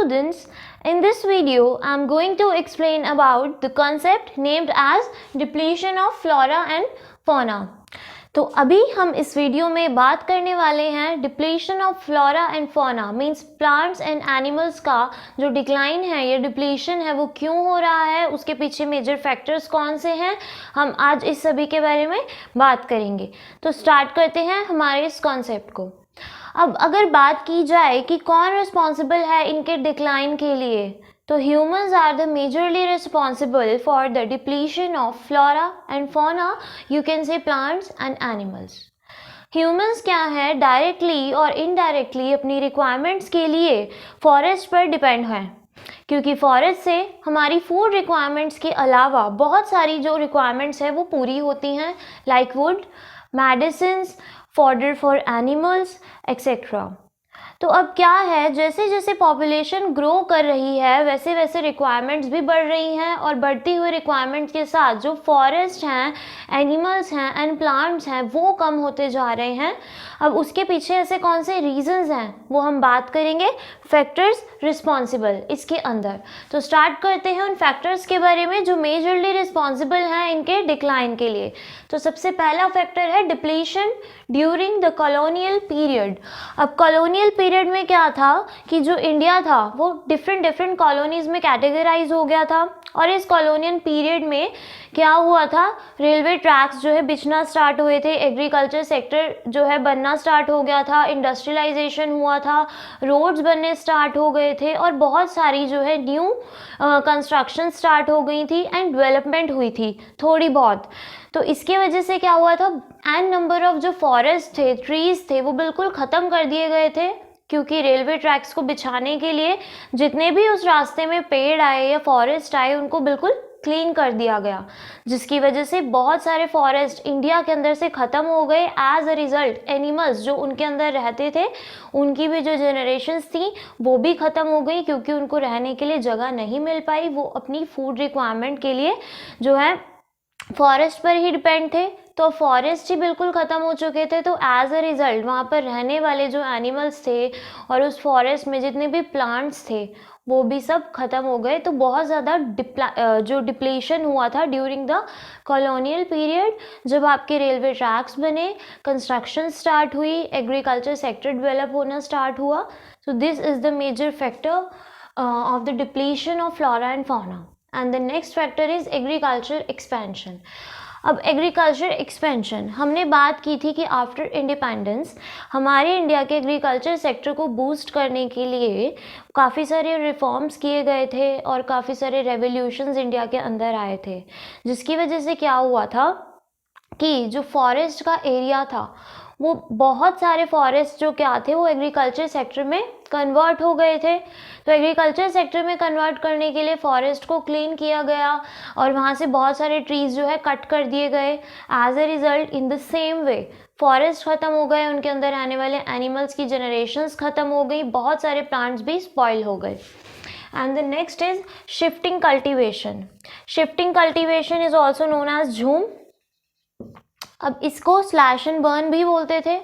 students, in this video I am going to explain about the concept named as depletion of flora and fauna. तो अभी हम इस video में बात करने वाले हैं depletion of flora and fauna means plants and animals का जो डिक्लाइन है या डिप्लीशन है वो क्यों हो रहा है, उसके पीछे मेजर फैक्टर्स कौन से हैं, हम आज इस सभी के बारे में बात करेंगे। तो स्टार्ट करते हैं हमारे इस कॉन्सेप्ट को। अब अगर बात की जाए कि कौन रिस्पॉन्सिबल है इनके डिक्लाइन के लिए, तो humans are the majorly responsible for the depletion of flora and fauna, you can say plants and animals. Humans क्या है, डायरेक्टली और इनडायरेक्टली अपनी रिक्वायरमेंट्स के लिए फॉरेस्ट पर डिपेंड हैं, क्योंकि फॉरेस्ट से हमारी फूड रिक्वायरमेंट्स के अलावा बहुत सारी जो रिक्वायरमेंट्स है वो पूरी होती हैं, like would, medicines, fodder for animals etcetera. तो अब क्या है, जैसे जैसे पॉपुलेशन ग्रो कर रही है वैसे वैसे रिक्वायरमेंट्स भी बढ़ रही हैं, और बढ़ती हुई रिक्वायरमेंट्स के साथ जो फॉरेस्ट हैं, एनिमल्स हैं एंड प्लांट्स हैं वो कम होते जा रहे हैं। अब उसके पीछे ऐसे कौन से रीजंस हैं वो हम बात करेंगे, फैक्टर्स रिस्पॉन्सिबल इसके अंदर। तो स्टार्ट करते हैं उन फैक्टर्स के बारे में जो मेजरली रिस्पॉन्सिबल हैं इनके डिक्लाइन के लिए। तो सबसे पहला फैक्टर है depletion during the colonial period. अब कॉलोनियल पीरियड में क्या था कि जो इंडिया था वो डिफरेंट कॉलोनीज में कैटेगराइज हो गया था, और इस कॉलोनियल पीरियड में क्या हुआ था, रेलवे ट्रैक्स जो है बिछना स्टार्ट हुए थे, एग्रीकल्चर सेक्टर जो है बनना स्टार्ट हो गया था, इंडस्ट्रियलाइजेशन हुआ था, रोड्स बनने स्टार्ट हो गए थे, और बहुत सारी जो है न्यू कंस्ट्रक्शन स्टार्ट हो गई थी एंड डेवलपमेंट हुई थी थोड़ी बहुत। तो इसके वजह से क्या हुआ था, एन नंबर ऑफ जो फॉरेस्ट थे, ट्रीज थे, वो बिल्कुल ख़त्म कर दिए गए थे, क्योंकि रेलवे ट्रैक्स को बिछाने के लिए जितने भी उस रास्ते में पेड़ आए या फॉरेस्ट आए उनको बिल्कुल क्लीन कर दिया गया, जिसकी वजह से बहुत सारे फॉरेस्ट इंडिया के अंदर से ख़त्म हो गए। एज अ रिज़ल्ट एनिमल्स जो उनके अंदर रहते थे उनकी भी जो जनरेशन्स थी वो भी ख़त्म हो गई, क्योंकि उनको रहने के लिए जगह नहीं मिल पाई, वो अपनी फूड रिक्वायरमेंट के लिए जो है फॉरेस्ट पर ही डिपेंड थे। तो फॉरेस्ट ही बिल्कुल ख़त्म हो चुके थे, तो एज अ रिज़ल्ट वहाँ पर रहने वाले जो एनिमल्स थे और उस फॉरेस्ट में जितने भी प्लांट्स थे वो भी सब ख़त्म हो गए। तो बहुत ज़्यादा जो डिप्लीशन हुआ था ड्यूरिंग द कॉलोनियल पीरियड, जब आपके रेलवे ट्रैक्स बने, कंस्ट्रक्शन स्टार्ट हुई, एग्रीकल्चर सेक्टर डेवलप होना स्टार्ट हुआ। So this is the major factor of the depletion of flora and fauna. And the next factor is agriculture expansion. अब agriculture expansion हमने बात की थी कि आफ्टर इंडिपेंडेंस हमारे इंडिया के एग्रीकल्चर सेक्टर को बूस्ट करने के लिए काफ़ी सारे रिफॉर्म्स किए गए थे और काफ़ी सारे रेवोल्यूशंस इंडिया के अंदर आए थे, जिसकी वजह से क्या हुआ था कि जो फॉरेस्ट का एरिया था वो बहुत सारे फॉरेस्ट जो क्या थे वो एग्रीकल्चर सेक्टर में कन्वर्ट हो गए थे। तो एग्रीकल्चर सेक्टर में कन्वर्ट करने के लिए फॉरेस्ट को क्लीन किया गया और वहाँ से बहुत सारे ट्रीज़ जो है कट कर दिए गए। As a result in the same way forest ख़त्म हो गए, उनके अंदर आने वाले एनिमल्स की जनरेशन्स ख़त्म हो गई, बहुत सारे प्लांट्स भी स्पॉइल हो गए। And the next is shifting cultivation. Shifting cultivation is also known as jhum. अब इसको स्लैश एंड बर्न भी बोलते थे।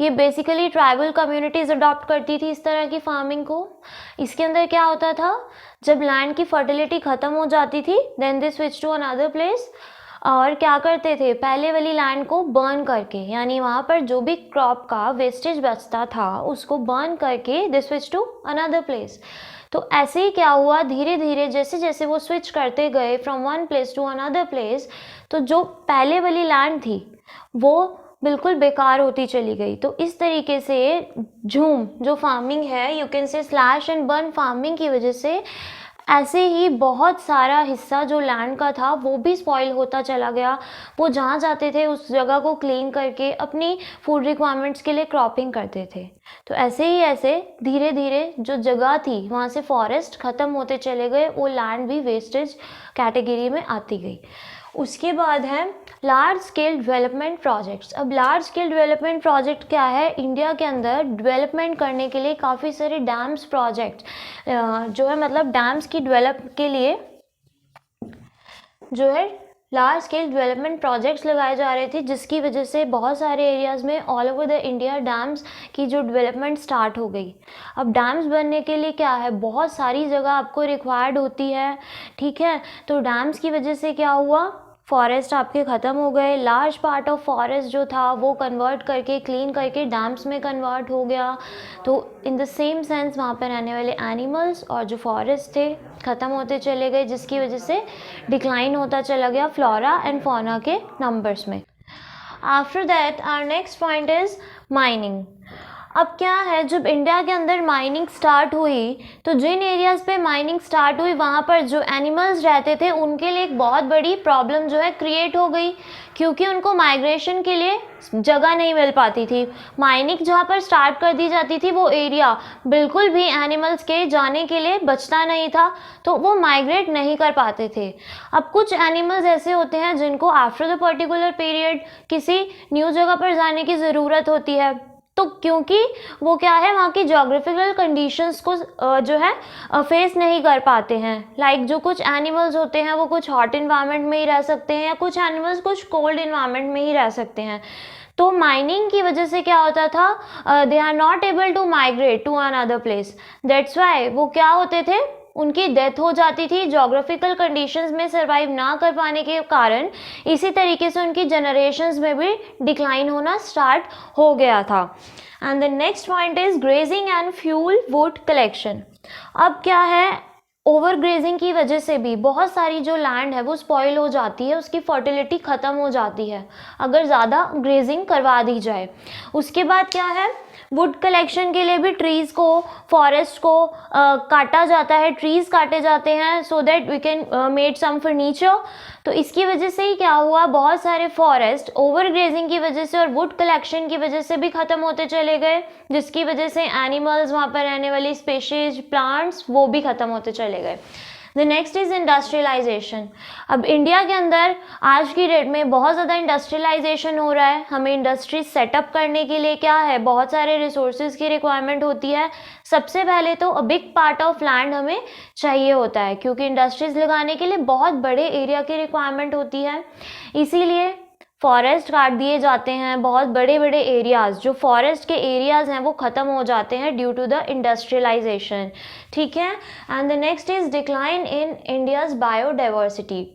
ये बेसिकली ट्राइबल कम्युनिटीज़ अडॉप्ट करती थी इस तरह की फार्मिंग को। इसके अंदर क्या होता था, जब लैंड की फर्टिलिटी ख़त्म हो जाती थी then they switch to another place, और क्या करते थे, पहले वाली लैंड को बर्न करके, यानी वहाँ पर जो भी क्रॉप का वेस्टेज बचता था उसको बर्न करके they switch to another place. तो ऐसे ही क्या हुआ, धीरे धीरे जैसे जैसे वो स्विच करते गए from one place to another place, तो जो पहले वाली लैंड थी वो बिल्कुल बेकार होती चली गई। तो इस तरीके से झूम जो फार्मिंग है, यू कैन से स्लैश एंड बर्न फार्मिंग की वजह से ऐसे ही बहुत सारा हिस्सा जो लैंड का था वो भी स्पॉइल होता चला गया। वो जहाँ जाते थे उस जगह को क्लीन करके अपनी फूड रिक्वायरमेंट्स के लिए क्रॉपिंग करते थे। तो ऐसे ही ऐसे धीरे धीरे जो जगह थी वहाँ से फॉरेस्ट ख़त्म होते चले गए, वो लैंड भी वेस्टेज कैटेगरी में आती गई। उसके बाद है लार्ज स्केल डेवलपमेंट प्रोजेक्ट्स। अब लार्ज स्केल डेवलपमेंट प्रोजेक्ट क्या है, इंडिया के अंदर डेवलपमेंट करने के लिए काफ़ी सारे डैम्स प्रोजेक्ट जो है, मतलब डैम्स की डेवलप के लिए जो है लार्ज स्केल डेवलपमेंट प्रोजेक्ट्स लगाए जा रहे थे, जिसकी वजह से बहुत सारे एरियाज़ में all over the India dams की जो डेवलपमेंट स्टार्ट हो गई। अब डैम्स बनने के लिए क्या है, बहुत सारी जगह आपको रिक्वायर्ड होती है, ठीक है। तो डैम्स की वजह से क्या हुआ, फॉरेस्ट आपके ख़त्म हो गए। लार्ज पार्ट ऑफ फॉरेस्ट जो था वो कन्वर्ट करके, क्लीन करके डैम्स में कन्वर्ट हो गया। तो इन द सेम सेंस वहाँ पर रहने वाले एनिमल्स और जो फॉरेस्ट थे ख़त्म होते चले गए, जिसकी वजह से डिक्लाइन होता चला गया फ्लोरा एंड फौना के नंबर्स में। After that our next point is mining. अब क्या है, जब इंडिया के अंदर माइनिंग स्टार्ट हुई तो जिन एरियाज़ पे माइनिंग स्टार्ट हुई वहाँ पर जो एनिमल्स रहते थे उनके लिए एक बहुत बड़ी प्रॉब्लम जो है क्रिएट हो गई, क्योंकि उनको माइग्रेशन के लिए जगह नहीं मिल पाती थी। माइनिंग जहाँ पर स्टार्ट कर दी जाती थी वो एरिया बिल्कुल भी एनिमल्स के जाने के लिए बचता नहीं था, तो वो माइग्रेट नहीं कर पाते थे। अब कुछ एनिमल्स ऐसे होते हैं जिनको आफ्टर द पर्टिकुलर पीरियड किसी न्यू जगह पर जाने की ज़रूरत होती है, तो क्योंकि वो क्या है, वहाँ की जोग्राफिकल कंडीशंस को जो है फेस नहीं कर पाते हैं। लाइक जो कुछ एनिमल्स होते हैं वो कुछ हॉट इन्वायरमेंट में ही रह सकते हैं, या कुछ एनिमल्स कुछ कोल्ड इन्वायरमेंट में ही रह सकते हैं। तो माइनिंग की वजह से क्या होता था, they are not able to migrate to another place, that's why वो क्या होते थे, उनकी डेथ हो जाती थी जोग्राफिकल कंडीशंस में सर्वाइव ना कर पाने के कारण। इसी तरीके से उनकी जनरेशंस में भी डिक्लाइन होना स्टार्ट हो गया था। And the next point is grazing and fuel wood collection. अब क्या है, ओवर ग्रेजिंग की वजह से भी बहुत सारी जो लैंड है वो स्पॉइल हो जाती है, उसकी फर्टिलिटी ख़त्म हो जाती है अगर ज़्यादा ग्रेजिंग करवा दी जाए। उसके बाद क्या है, वुड कलेक्शन के लिए भी ट्रीज़ को, फॉरेस्ट को काटा जाता है, ट्रीज़ काटे जाते हैं so that we can made some furniture. तो इसकी वजह से ही क्या हुआ, बहुत सारे फॉरेस्ट ओवर ग्रेजिंग की वजह से और वुड कलेक्शन की वजह से भी ख़त्म होते चले गए, जिसकी वजह से एनिमल्स, वहाँ पर रहने वाली स्पेशीज, प्लांट्स वो भी ख़त्म होते चले गए। The next is industrialization. अब इंडिया के अंदर आज की डेट में बहुत ज़्यादा इंडस्ट्रियलाइजेशन हो रहा है। हमें इंडस्ट्रीज सेटअप करने के लिए क्या है, बहुत सारे रिसोर्सेज की रिक्वायरमेंट होती है। सबसे पहले तो a big part of land हमें चाहिए होता है, क्योंकि इंडस्ट्रीज लगाने के लिए बहुत बड़े एरिया की रिक्वायरमेंट होती है। इसीलिए फॉरेस्ट काट दिए जाते हैं, बहुत बड़े बड़े एरियाज़, जो फॉरेस्ट के एरियाज़ हैं वो ख़त्म हो जाते हैं ड्यू टू द इंडस्ट्रियलाइजेशन, ठीक है। And the next is decline in India's biodiversity.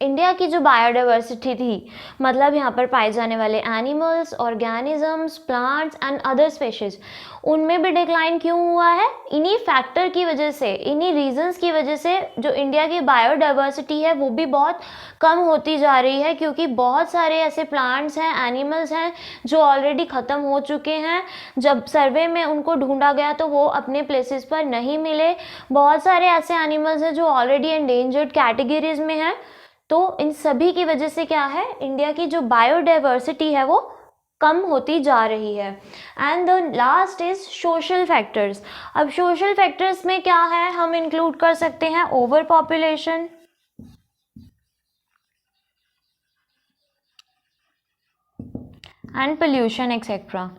India की जो बायोडाइवर्सिटी थी, मतलब यहाँ पर पाए जाने वाले animals, organisms, plants and other species, उनमें भी डिक्लाइन क्यों हुआ है, इन्हीं फैक्टर की वजह से, इन्हीं रीजंस की वजह से जो इंडिया की बायोडाइवर्सिटी है वो भी बहुत कम होती जा रही है, क्योंकि बहुत सारे ऐसे प्लांट्स हैं, एनिमल्स हैं जो ऑलरेडी ख़त्म हो चुके हैं। जब सर्वे में उनको ढूंढा गया तो वो अपने प्लेसेस पर नहीं मिले। बहुत सारे ऐसे एनिमल्स हैं जो ऑलरेडी एंडेंजर्ड कैटेगरीज में हैं। तो इन सभी की वजह से क्या है, इंडिया की जो बायोडाइवर्सिटी है वो कम होती जा रही है। And the last is social factors. अब सोशल फैक्टर्स में क्या है, हम इंक्लूड कर सकते हैं over population, and pollution etcetera.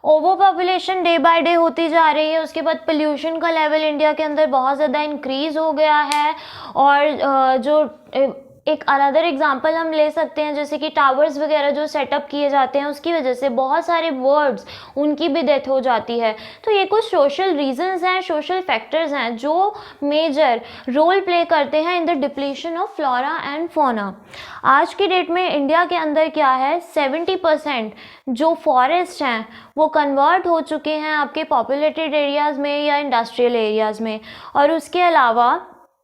Over population day by day होती जा रही है, उसके बाद पोल्यूशन का लेवल इंडिया के अंदर बहुत ज़्यादा इंक्रीज़ हो गया है। और जो एक अनदर एग्जांपल हम ले सकते हैं, जैसे कि टावर्स वगैरह जो सेटअप किए जाते हैं उसकी वजह से बहुत सारे बर्ड्स, उनकी भी डेथ हो जाती है। तो ये कुछ सोशल रीजंस हैं, सोशल फैक्टर्स हैं जो मेजर रोल प्ले करते हैं in the depletion of flora and fauna. आज की डेट में इंडिया के अंदर क्या है, 70% जो फॉरेस्ट हैं वो कन्वर्ट हो चुके हैं आपके पॉपुलेटेड एरियाज़ में या इंडस्ट्रियल एरियाज़ में। और उसके अलावा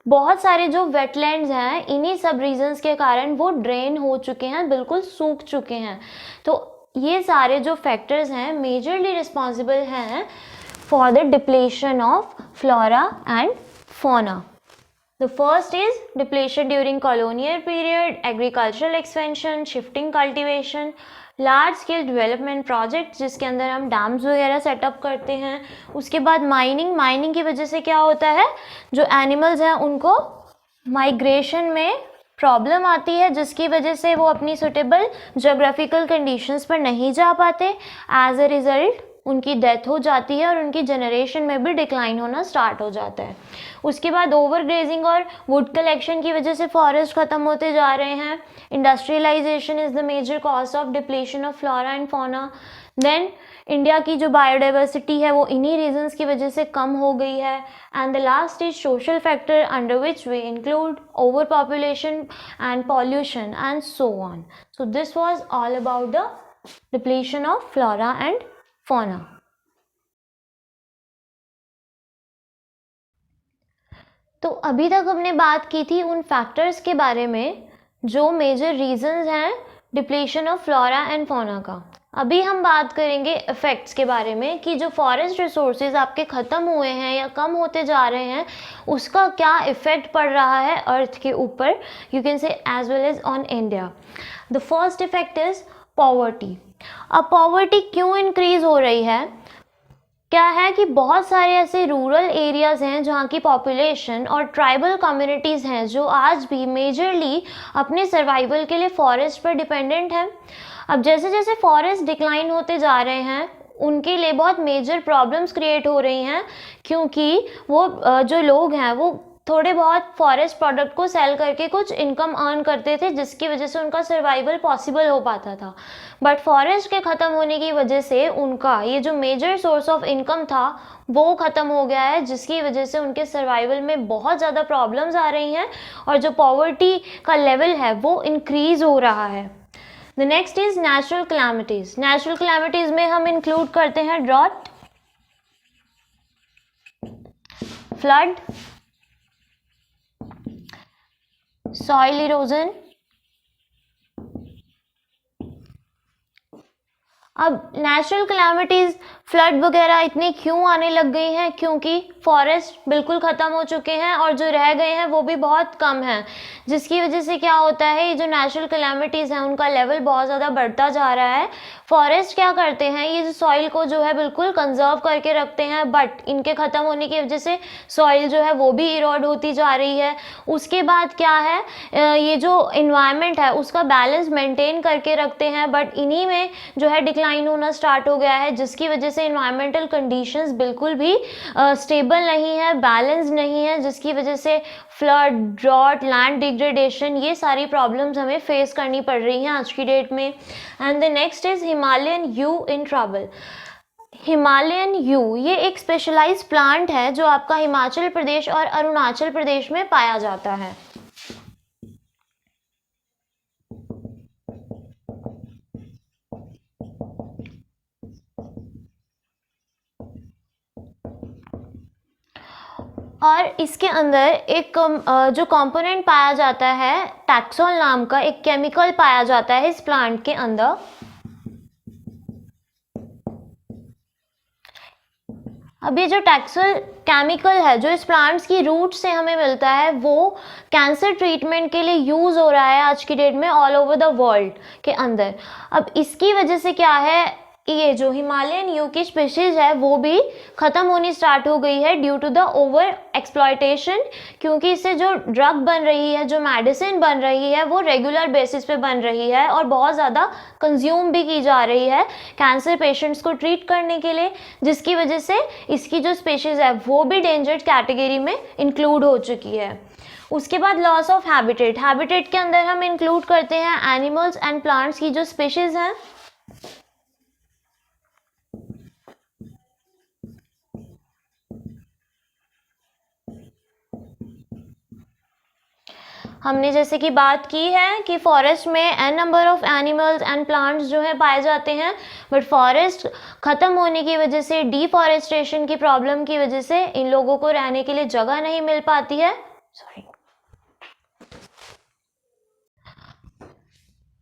बहुत सारे जो वेटलैंड्स हैं, इन्हीं सब रीजंस के कारण वो ड्रेन हो चुके हैं, बिल्कुल सूख चुके हैं। तो ये सारे जो फैक्टर्स हैं मेजरली रिस्पॉन्सिबल हैं for the depletion of flora and fauna. The first is depletion during colonial period, agricultural expansion, shifting cultivation, large scale development project जिसके अंदर हम डैम्स वगैरह सेटअप करते हैं। उसके बाद माइनिंग की वजह से क्या होता है, जो एनिमल्स हैं उनको माइग्रेशन में प्रॉब्लम आती है, जिसकी वजह से वो अपनी सुटेबल जोग्राफिकल कंडीशंस पर नहीं जा पाते। एज अ रिज़ल्ट उनकी डेथ हो जाती है और उनकी जनरेशन में भी डिक्लाइन होना स्टार्ट हो जाता है। उसके बाद ओवर ग्रेजिंग और वुड कलेक्शन की वजह से फॉरेस्ट ख़त्म होते जा रहे हैं। Industrialization is the major cause of depletion of flora and fauna. Then India की जो बायोडाइवर्सिटी है वो इन्हीं रीजंस की वजह से कम हो गई है। And the last is social factor under which we include overpopulation and pollution and so on. So this was all about the depletion of flora and fauna. तो अभी तक हमने बात की थी उन फैक्टर्स के बारे में जो मेजर रीजंस हैं depletion of flora and fauna का। अभी हम बात करेंगे इफ़ेक्ट्स के बारे में कि जो फॉरेस्ट रिसोर्सेज आपके ख़त्म हुए हैं या कम होते जा रहे हैं उसका क्या इफ़ेक्ट पड़ रहा है अर्थ के ऊपर, you can say as well as on India. The first effect is poverty. अब पॉवर्टी क्यों इंक्रीज़ हो रही है? क्या है कि बहुत सारे ऐसे रूरल एरियाज़ हैं जहाँ की पॉपुलेशन और ट्राइबल कम्युनिटीज़ हैं जो आज भी मेजरली अपने सर्वाइवल के लिए फॉरेस्ट पर डिपेंडेंट हैं। अब जैसे जैसे फॉरेस्ट डिक्लाइन होते जा रहे हैं उनके लिए बहुत मेजर प्रॉब्लम्स क्रिएट हो रही हैं, क्योंकि वो जो लोग हैं वो थोड़े बहुत फॉरेस्ट प्रोडक्ट को सेल करके कुछ इनकम अर्न करते थे जिसकी वजह से उनका सर्वाइवल पॉसिबल हो पाता था। बट फॉरेस्ट के ख़त्म होने की वजह से उनका ये जो मेजर सोर्स ऑफ इनकम था वो ख़त्म हो गया है, जिसकी वजह से उनके सर्वाइवल में बहुत ज़्यादा प्रॉब्लम्स आ रही हैं और जो पॉवर्टी का लेवल है वो इंक्रीज़ हो रहा है। The next is natural calamities. Natural calamities में हम इंक्लूड करते हैं ड्रॉट, फ्लड, सॉइल इरोजन। अब नेचुरल कैलामिटीज़ फ्लड वगैरह इतनी क्यों आने लग गई हैं? क्योंकि फॉरेस्ट बिल्कुल ख़त्म हो चुके हैं और जो रह गए हैं वो भी बहुत कम हैं, जिसकी वजह से क्या होता है ये जो नेचुरल कैलामिटीज़ हैं उनका लेवल बहुत ज़्यादा बढ़ता जा रहा है। फॉरेस्ट क्या करते हैं, ये जो सॉइल को जो है बिल्कुल कंजर्व करके रखते हैं, बट इनके ख़त्म होने की वजह से सॉइल जो है वो भी इरोड होती जा रही है। उसके बाद क्या है, ये जो इन्वायरमेंट है उसका बैलेंस मेंटेन करके रखते हैं, बट इन्हीं में जो है डिक्लाइन होना स्टार्ट हो गया है, जिसकी वजह से इन्वायरमेंटल कंडीशंस बिल्कुल भी स्टेबल नहीं है, बैलेंस नहीं है, जिसकी वजह से फ्लड, ड्रॉट, लैंड डिग्रेडेशन ये सारी प्रॉब्लम्स हमें फेस करनी पड़ रही हैं आज की डेट में। And the next is Himalayan you in trouble. Himalayan you ये एक स्पेशलाइज्ड प्लांट है जो आपका हिमाचल प्रदेश और अरुणाचल प्रदेश में पाया जाता है। और इसके अंदर एक जो कंपोनेंट पाया जाता है टैक्सोल नाम का एक केमिकल पाया जाता है इस प्लांट के अंदर। अब ये जो टैक्सोल केमिकल है जो इस प्लांट्स की रूट से हमें मिलता है वो कैंसर ट्रीटमेंट के लिए यूज़ हो रहा है आज की डेट में ऑल ओवर द वर्ल्ड के अंदर। अब इसकी वजह से क्या है, ये जो हिमालयन यू की स्पीशीज है वो भी ख़त्म होनी स्टार्ट हो गई है due to the overexploitation, क्योंकि इससे जो ड्रग बन रही है, जो मेडिसिन बन रही है वो रेगुलर बेसिस पे बन रही है और बहुत ज़्यादा कंज्यूम भी की जा रही है कैंसर पेशेंट्स को ट्रीट करने के लिए, जिसकी वजह से इसकी जो स्पीशीज़ है वो भी डेंजर्ड कैटेगरी में इंक्लूड हो चुकी है। उसके बाद लॉस ऑफ हैबिटेट। हैबिटेट के अंदर हम इंक्लूड करते हैं एनिमल्स एंड प्लांट्स की जो स्पीशीज़ हैं। हमने जैसे कि बात की है कि फॉरेस्ट में an number of animals and plants जो है पाए जाते हैं, बट फॉरेस्ट ख़त्म होने की वजह से, डिफॉरेस्टेशन की प्रॉब्लम की वजह से इन लोगों को रहने के लिए जगह नहीं मिल पाती है।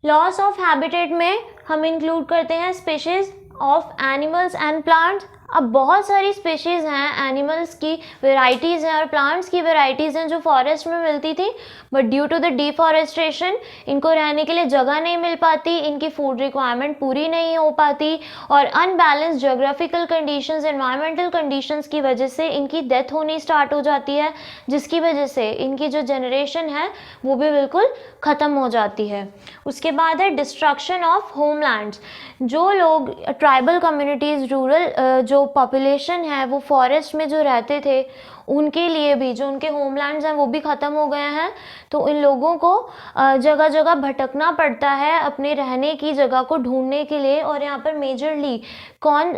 लॉस ऑफ हैबिटेट में हम इंक्लूड करते हैं species of animals and plants अब बहुत सारी स्पीशीज़ हैं, एनिमल्स की वेराइटीज़ हैं और प्लांट्स की वेराइटीज़ हैं जो फॉरेस्ट में मिलती थी, but due to the deforestation इनको रहने के लिए जगह नहीं मिल पाती, इनकी फूड रिक्वायरमेंट पूरी नहीं हो पाती और unbalance geographical conditions, environmental conditions की वजह से इनकी डेथ होनी स्टार्ट हो जाती है, जिसकी वजह से इनकी जो जनरेशन है वो भी बिल्कुल ख़त्म हो जाती है। उसके बाद है डिस्ट्रक्शन ऑफ होमलैंड्स। जो लोग ट्राइबल कम्युनिटीज़, रूरल जो पॉपुलेशन है वो फॉरेस्ट में जो रहते थे, उनके लिए भी जो उनके होमलैंड्स हैं वो भी ख़त्म हो गए हैं। तो इन लोगों को जगह जगह भटकना पड़ता है अपने रहने की जगह को ढूंढने के लिए। और यहाँ पर मेजरली कौन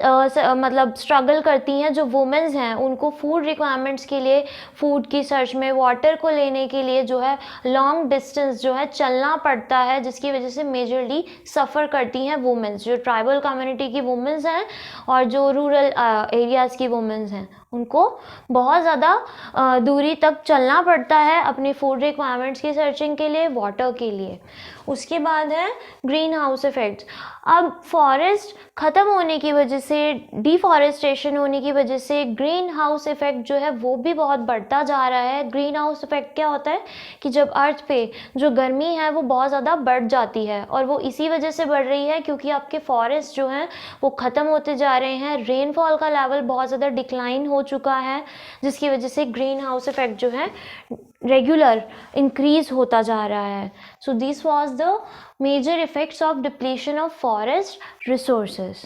मतलब स्ट्रगल करती हैं, जो वुमेन्स हैं, उनको फूड रिक्वायरमेंट्स के लिए, फूड की सर्च में, वाटर को लेने के लिए जो है लॉन्ग डिस्टेंस जो है चलना पड़ता है, जिसकी वजह से मेजरली सफ़र करती हैं वुमेन्स, जो ट्राइबल कम्युनिटी की वुमेन्स हैं और जो रूरल एरियाज़ की वुमेन्स हैं, उनको बहुत ज़्यादा दूरी तक चलना पड़ता है अपनी फूड रिक्वायरमेंट्स की सर्चिंग के लिए, वाटर के लिए। उसके बाद है ग्रीन हाउस इफ़ेक्ट्स। अब फॉरेस्ट ख़त्म होने की वजह से, डिफॉरेस्टेशन होने की वजह से ग्रीन हाउस इफ़ेक्ट जो है वो भी बहुत बढ़ता जा रहा है। ग्रीन हाउस इफ़ेक्ट क्या होता है कि जब अर्थ पे जो गर्मी है वो बहुत ज़्यादा बढ़ जाती है, और वो इसी वजह से बढ़ रही है क्योंकि आपके फॉरेस्ट जो हैं वो ख़त्म होते जा रहे हैं, रेनफॉल का लेवल बहुत ज़्यादा डिक्लाइन हो चुका है, जिसकी वजह से ग्रीन हाउस इफ़ेक्ट जो है रेगुलर इंक्रीज होता जा रहा है। So this was the major effects of depletion of forest resources.